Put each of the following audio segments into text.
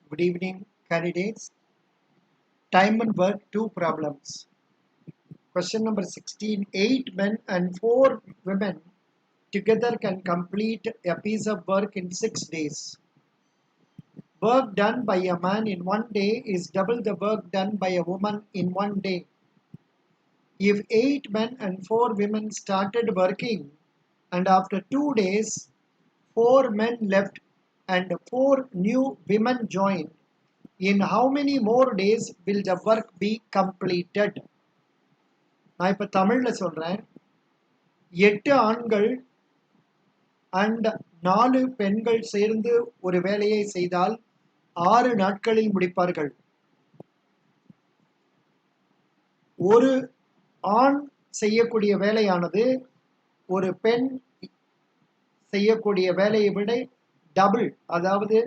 Good evening, candidates. Time and work, two problems. Question number 16. 8 men and 4 women together can complete a piece of work in 6 days. Work done by a man in 1 day is double the work done by a woman in 1 day. If 8 men and 4 women started working and after 2 days 4 men left and 4 new women joined, in how many more days will the work be completed? நான் இப்போ தமிழில் சொல்கிறேன். 8 ஆண்கள் and 4 பெண்கள் சேர்ந்து ஒரு வேலையை செய்தால் 6 நாட்களில் முடிப்பார்கள். ஒரு ஆண் செய்யக்கூடிய வேலையானது ஒரு பெண் செய்யக்கூடிய வேலையை விட டபுள். அதாவது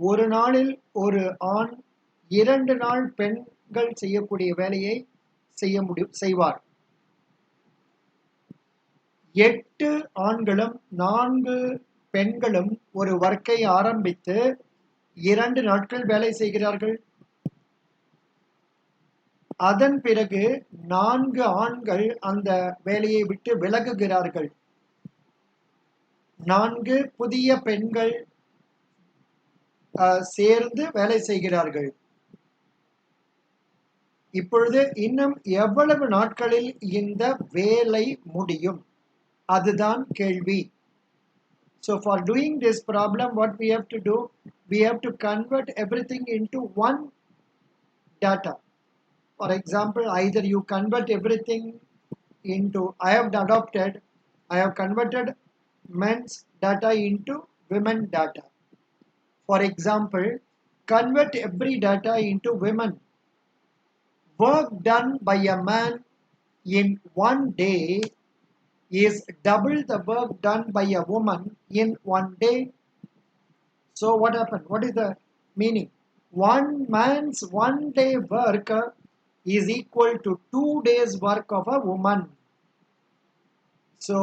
ஒரு நாளில் ஒரு ஆண் 2 நாள் பெண்கள் செய்யக்கூடிய வேலையை செய்வார். 8 ஆண்களும் 4 பெண்களும் ஒரு ஒர்க்கை ஆரம்பித்து 2 நாட்கள் வேலை செய்கிறார்கள். அதன் பிறகு 4 ஆண்கள் அந்த வேலையை விட்டு விலகுகிறார்கள். 4 புதிய பெண்கள் சேர்ந்து வேலை செய்கிறார்கள். இப்பொழுது இன்னும் எவ்வளவு நாட்களில் இந்த வேலை முடியும்? அதுதான் கேள்வி. So for doing this problem, what we have to do? We have to convert everything into one data. For example, either you convert everything into, I have converted men's data into women data. For example, convert every data into women. Work done by a man in 1 day is double the work done by a woman in 1 day. So what happened? What is the meaning? One man's 1 day work is equal to 2 days work of a woman. So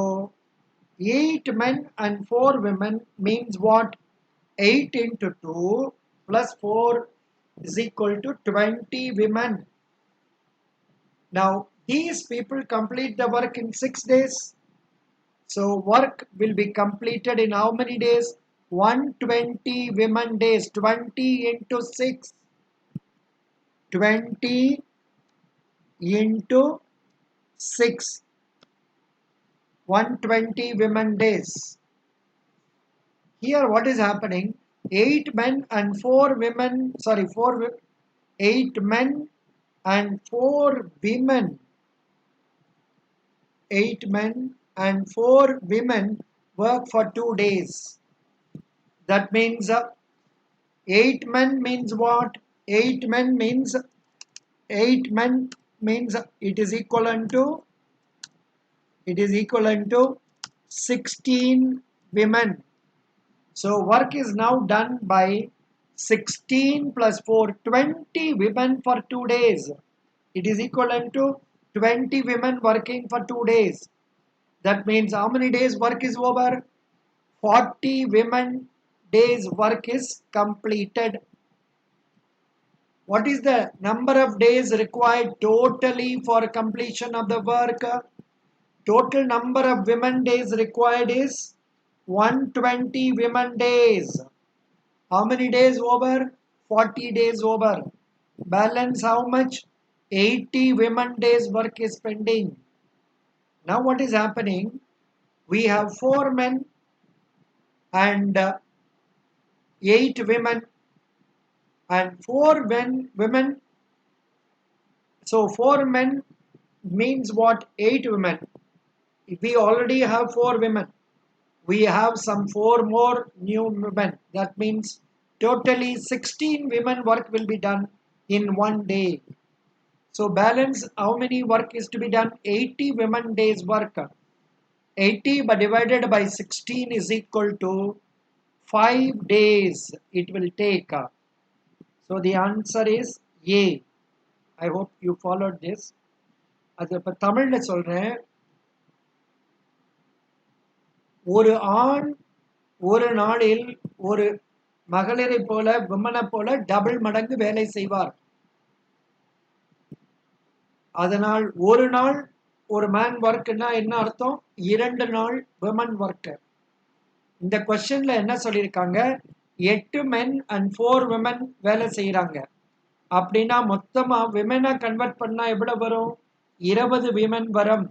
8 men and 4 women means what? 8 into 2 plus 4 is equal to 20 women. Now these people complete the work in 6 days. So work will be completed in how many days? 120 women days. 20 into 6. 20 into 6. 120 women days. Here what is happening? 8 men and 4 women, 8 men and 4 women. 8 men and 4 women work for 2 days. That means 8 men means what? 8 men means it is equivalent to 16 women. So work is now done by 16 plus 4, 20 women for 2 days. It is equivalent to 20 women working for 2 days. That means how many days work is over? 40 women days work is completed. What is the number of days required totally for completion of the work? Total number of women days required is 120 women days. How many days over? 40 days over. Balance how much? 80 women days work is pending. Now what is happening? We have 4 men and 8 women and 4 women. So 4 men means what? 8 women. We already have 4 women. We have some 4 more new women. That means totally 16 women work will be done in 1 day. So balance how many work is to be done? 80 women days work. 80 but divided by 16 is equal to 5 days it will take. So the answer is A. I hope you followed this. அது இப்போ தமிழில் சொல்கிறேன். ஒரு ஆண் ஒரு நாளில் ஒரு மகளிரை போல விமனை போல டபுள் மடங்கு வேலை செய்வார். அதனால் ஒரு நாள் ஒரு மேன் ஒர்க்னா என்ன அர்த்தம்? 2 நாள் விமன் ஒர்க். இந்த கொஸ்டின்ல என்ன சொல்லியிருக்காங்க? 8 men and 4 women வேலை செய்யறாங்க. அப்படின்னா மொத்தமா விமனை கன்வெர்ட் பண்ணா எவ்வளவு வரும்? 20 விமன் வரும்.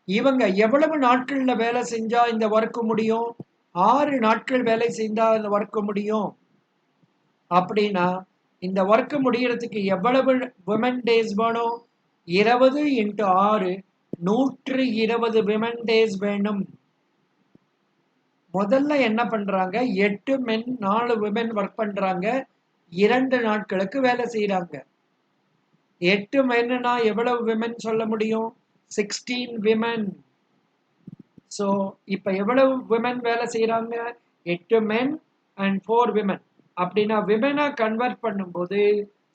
இவங்க எவ்வளவு நாட்கள்ல வேலை செஞ்சா இந்த ஒர்க் முடியும்? 6 நாட்கள் வேலை செஞ்சா இந்த ஒர்க் முடியும். அப்படின்னா இந்த ஒர்க் முடியறதுக்கு எவ்வளவு விமன் டேஸ் வேணும்? 20 × 6 120 விமன் டேஸ் வேணும். முதல்ல என்ன பண்றாங்க? 8 men 4 women ஒர்க் பண்றாங்க. 2 நாட்களுக்கு வேலை செய்யறாங்க. 8 menனா எவ்வளவு விமன் சொல்ல முடியும்? 16 women. ஸோ இப்ப எவ்வளவு விமன் வேலை செய்யறாங்க? 8 men and 4 women. அப்படின்னா விமனை கன்வெர்ட் பண்ணும்போது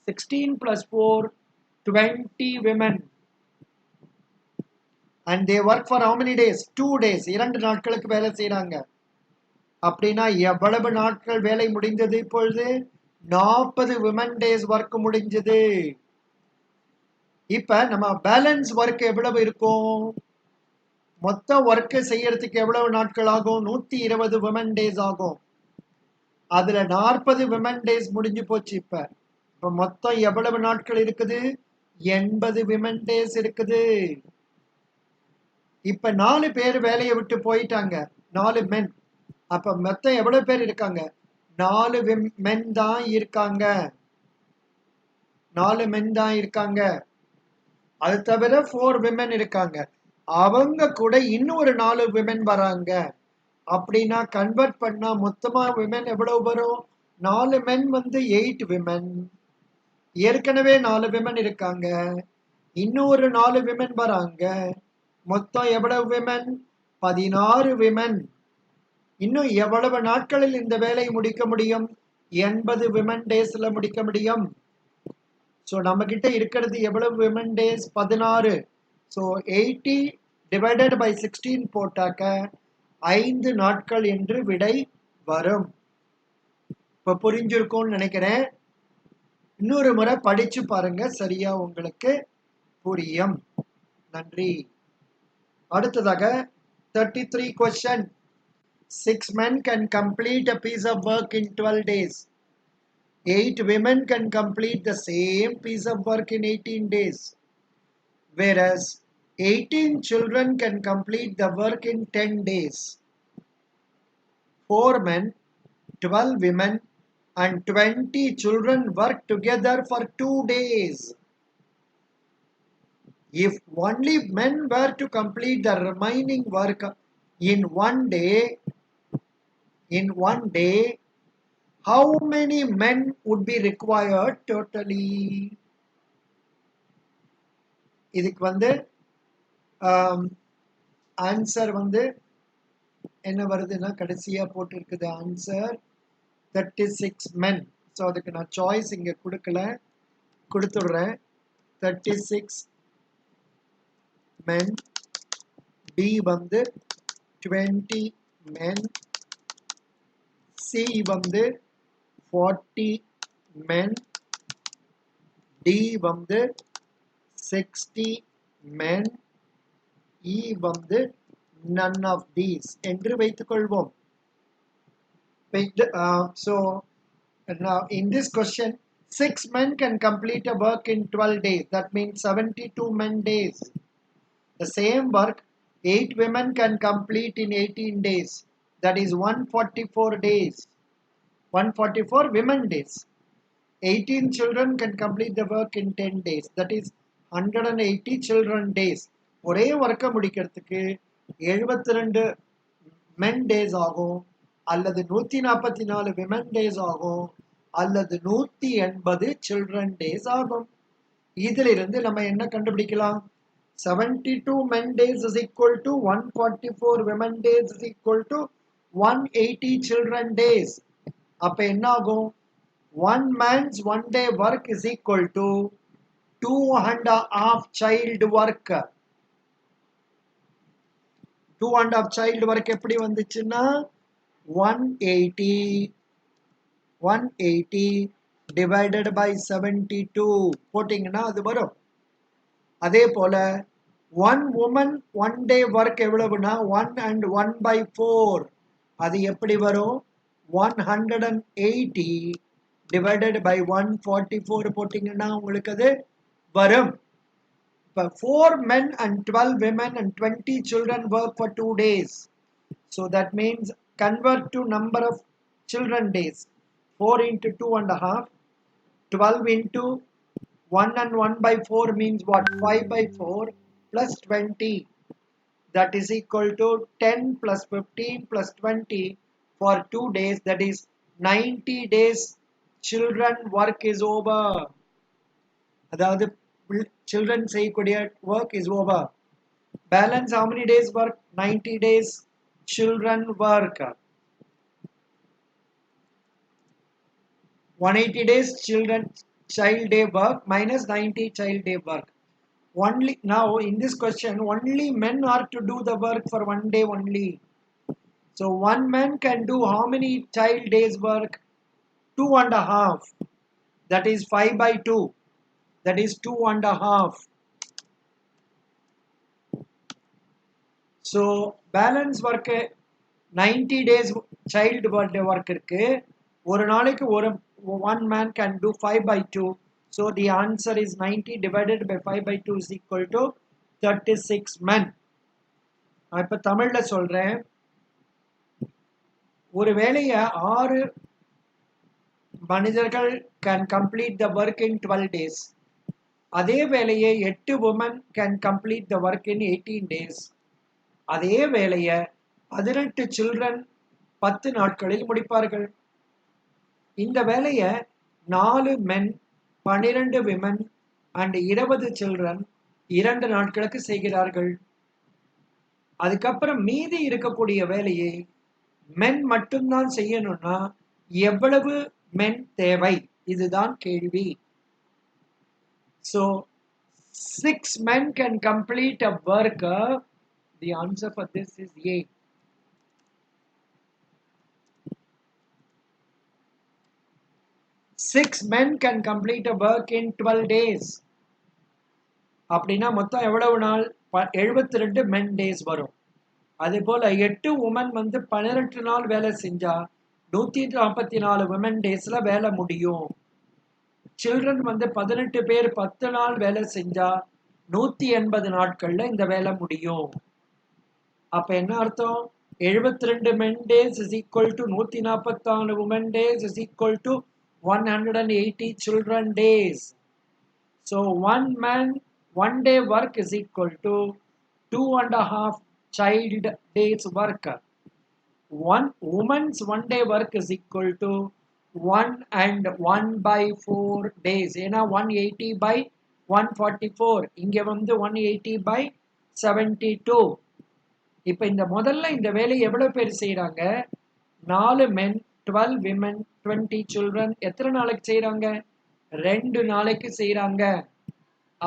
16 + 4 20 women. And they work for how many days? 2 days. 2 நாட்களுக்கு வேலை செய்யறாங்க. அப்படின்னா எவ்வளவு நாட்கள் வேலை முடிந்தது? இப்பொழுது 40 விமன் டேஸ் ஒர்க் முடிஞ்சது. இப்ப நம்ம பேலன்ஸ் ஒர்க் எவ்வளவு இருக்கும்? மொத்த ஒர்க் செய்யறதுக்கு எவ்வளவு நாட்கள் ஆகும்? 120 விமன் டேஸ் ஆகும். அதுல 40 விமன் டேஸ் முடிஞ்சு போச்சு. இப்ப மொத்தம் எவ்வளவு நாட்கள் இருக்குது? 80 விமன் டேஸ் இருக்குது. இப்ப 4 பேர் வேலையை விட்டு போயிட்டாங்க. 4 men. அப்ப மொத்தம் எவ்வளவு பேர் இருக்காங்க? 4 men தான் இருக்காங்க. 4 men தான் இருக்காங்க. அது தவிர 4 women இருக்காங்க. அவங்க கூட இன்னொரு 4 women வராங்க. அப்படின்னா கன்வெர்ட் பண்ணா மொத்தமா women எவ்வளவு வரும்? 4 men 8 women. ஏற்கனவே 4 women இருக்காங்க. இன்னொரு 4 women வராங்க. மொத்தம் எவ்வளவு women? 16 women. இன்னும் எவ்வளவு நாட்களில் இந்த வேலையை முடிக்க முடியும்? 80 விமன் டேஸ்ல முடிக்க முடியும். ஸோ நம்ம கிட்ட இருக்கிறது எவ்வளவு விமன் டேஸ்? 16. ஸோ 80 ÷ 16 போட்டாக்க 5 நாட்கள் என்று விடை வரும். இப்ப புரிஞ்சிருக்கும்னு நினைக்கிறேன். இன்னொரு முறை படிச்சு பாருங்க, சரியா உங்களுக்கு புரியும். நன்றி. அடுத்ததாக 33 question. 6 men can complete a piece of work in 12 days. 8 women can complete the same piece of work in 18 days. Whereas 18 children can complete the work in 10 days. 4 men, 12 women and 20 children work together for 2 days. If only men were to complete the remaining work in one day, how many men would be required totally? இதுக்கு answer என்ன வருதுன்னா கடைசியா போட்டு இருக்குது answer 36 men. So அதுக்கு நான் choice இங்க கொடுத்துடுறேன். 36 men. D 20 men. C 40 men. D 60 men. E none of these என்று வைத்துக் கொள்வோம். So now in this question 6 men can complete a work in 12 days. That means 72 men days. The same work 8 women can complete in 18 days. That is 144 days. 144 women days. 18 children can complete the work in 10 days. That is 180 children days. ஒரே ஒர்க்கை முடிக்கிறதுக்கு 72 men days ஆகும், அல்லது 144 women days ஆகும், அல்லது 180 children days ஆகும். இதிலிருந்து நம்ம என்ன கண்டுபிடிக்கலாம்? 72 men days is equal to 144 women days is equal to 180 children days. அப்ப என்ன ஆகும்? 1 man's 1 day work is equal to 2.5 child work. 2.5 child work எப்படி வந்துச்சுன்னா 180 divided by 72 போட்டிங்கன்னா அது வரும். அதே போல 1 woman 1 day work எவ்வளவுனா 1 and 1 by 4 அது எப்படி வரும்? 180 divided by 144 போட்டிங்கன்னா உங்களுக்கு அது வரும். இப்போ 4 men and 12 women and 20 children work for 2 days. So that means convert to number of children days. 4 into 2.5. 12 into 1 and 1 by 4 means what? 5 by 4 plus 20. That is equal to 10 plus 15 plus 20 for 2 days. That is 90 days children work is over. அதாவது children செய்யக்கூடிய work is over. Balance how many days work? 90 days children work. 180 days child day work minus 90 child day work. Only now in this question only men are to do the work for 1 day only. So one man can do how many child days work? 2.5. That is 5 by 2. That is 2.5. So balance work 90 days child birthday work இருக்கு. ஒரு நாளைக்கு one man can do 5 by 2. So the answer is 90 divided by 5 by 2 is equal to 36 men. நான் இப்ப தமிழ்ல சொல்றேன். ஒரு வேலையை 6 மனிதர்கள் can complete the work in 12 days. அதே வேலையை 8 women can complete the work in 18 days. அதே வேலையை 18 children 10 நாட்களில் முடிப்பார்கள். இந்த வேலையை 4 men 12 women and 20 children 2 நாட்களுக்கு செய்கிறார்கள். அதுக்கப்புறம் மீதி இருக்கக்கூடிய வேலையை men மட்டும்தான் செய்யணும்னா எவ்வளவு men தேவை? இதுதான் கேள்வி. So 6 men can complete a work. The answer for this is A. 6 men can complete a work in 12 days. அப்படின்னா மொத்தம் எவ்வளவு நாள்? 72 men days வரும். அதே போல 8 women வந்து 18 நாள் வேலை செஞ்சா 144 women daysல வேலை முடியும். சில்ட்ரன் வந்து 18 பேர் 10 நாள் வேலை செஞ்சா 180 நாட்கள்ல இந்த வேலை முடியும். அப்ப என்ன அர்த்தம்? 72 men days is equal to 144 women days is equal to 180 children days. So 1 man 1 day work is equal to 2.5 child days work. 1 woman's 1 day work is equal to 1 and 1 by 4 days. ஏன்னா 180 by 144. இங்க வந்து 180 by 72. இப்ப இந்த முதல்ல இந்த வேலையை எவ்வளவு பேர் செய்யறாங்க? 4 men 12 women 20 children எத்தனை நாளைக்கு செய்யறாங்க? 2 நாளைக்கு செய்யறாங்க.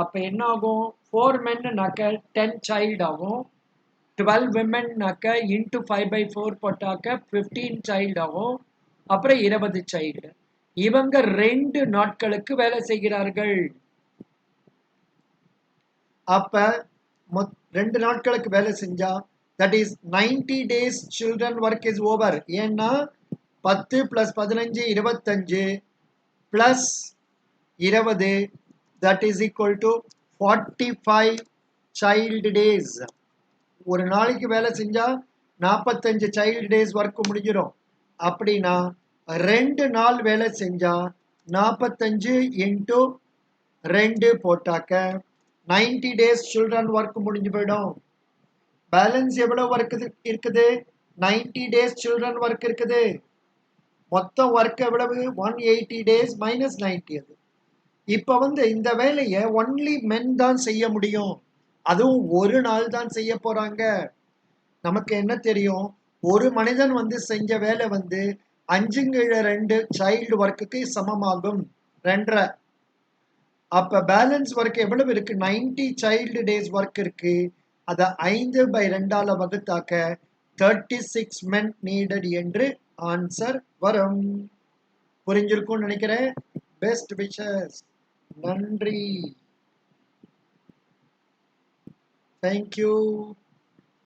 அப்ப என்ன ஆகும்? 4 men நாக்க 10 child ஆகும். 12 women நாக்க into 5 by 4 போட்டாக்க 15 child ஆகும். அப்புறம் 20 child. இவங்க 2 நாட்களுக்கு வேலை செய்கிறார்கள். அப்ப 2 நாட்களுக்கு வேலை செஞ்சா that is 90 days children work is over. ஏன்னா 10 plus 15 25 plus 20 that is equal to 45 child days. ஒரு நாளைக்கு வேலை செஞ்சா 45 child days ஒர்க் முடிஞ்சிடும். அப்படின்னா 2 நாள் வேலை செஞ்சா 45 into 2 போட்டாக்க 90 days children ஒர்க் முடிஞ்சு போயிடும். பேலன்ஸ் எவ்வளவு ஒர்க் இருக்குது? 90 days children ஒர்க் இருக்குது. மொத்தம் ஒர்க் எவ்வளவு? 180 days minus 90. அது இப்ப வந்து இந்த வேலையை ஒன்லி மென் தான் செய்ய முடியும். அதுவும் ஒரு நாள் தான் செய்ய போறாங்க. நமக்கு என்ன தெரியும்? ஒரு மனிதன் வந்து செஞ்ச வேலை வந்து 5/2 சைல்டு ஒர்க்குக்கு சமமாகும் 2.5. அப்ப பேலன்ஸ் ஒர்க் எவ்வளவு இருக்கு? 90 சைல்டு டேஸ் ஒர்க் இருக்கு. அதை 5/2 வகுத்தாக்க 36 men needed என்று ஆன்சர் வரும். புரிஞ்சிருக்கும்னு நினைக்கிறேன். Best wishes. நன்றி. தேங்க்யூ.